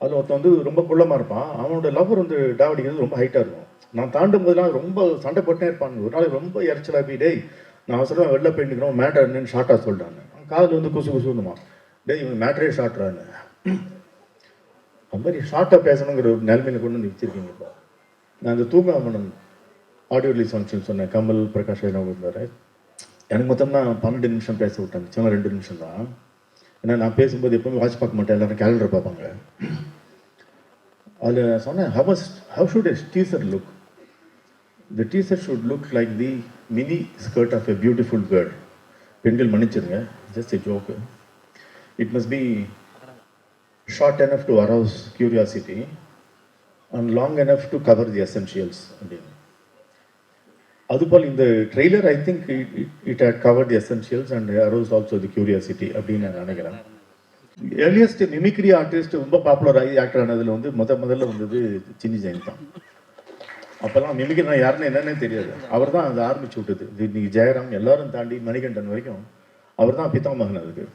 அதில் ஒருத்தன் வந்து ரொம்ப குள்ளமாக இருப்பான். அவனோட லவ்வர் வந்து டாவடிக்கிறது ரொம்ப ஹைட்டாக இருக்கும். நான் தாண்டும் போதெல்லாம் ரொம்ப சண்டை போட்டே இருப்பாங்க. ஒரு நாள் ரொம்ப இறைச்சலாக போய், டேய் நான் அவசரமாக வெளில போயிட்டுக்கிறோம், மேட்டர் என்னன்னு ஷார்ட்டாக சொல்லிட்டாங்க. அவன் காதில் வந்து குசு குசுன்னுமா, டேய் இவன் மேட்டரே ஷார்ட்றான்னு. அது மாதிரி ஷார்ட்டாக பேசணுங்கிற ஒரு நிலைமையில கொண்டு வந்து வச்சிருக்கீங்க. இப்போ நான் இந்த தூங்காமனம் ஆடியோ ரிலீஸ் ஃபங்க்ஷன் சொன்னேன், கமல் பிரகாஷ் அவங்க இருந்தார். எனக்கு மொத்தம் தான் 12 நிமிஷம் பேச விட்டாங்க, சும்மா 2 நிமிஷம் தான். ஏன்னா நான் பேசும்போது எப்பவுமே வாட்ச் பார்க்க மாட்டேன், எல்லாரும் கேலண்டர் பார்ப்பாங்க. அதில் சொன்னேன், how should a teaser look? The teaser should look like the mini skirt of a beautiful girl. பெண்கள் மன்னிச்சிருங்க, just a joke. It must be short enough to arouse curiosity and long enough to cover the essentials. அதுபோல் இந்த trailer I think it had covered the essentials and aroused also the curiosity அப்படின்னு நான் நினைக்கிறேன். Earliest mimicry artist ரொம்ப popular ஆகி actor ஆனதில் வந்து முதல்ல வந்தது சின்னி ஜெயின் தான். அப்போல்லாம் மிமிக்ரி நான் யாருன்னு என்னன்னே தெரியாது. அவர் தான் அதை ஆரம்பிச்சு விட்டது. இன்னைக்கு ஜெயராம் எல்லாரும் தாண்டி மணிகண்டன் வரைக்கும் அவர் தான் பிதாமகன் அதுக்கு.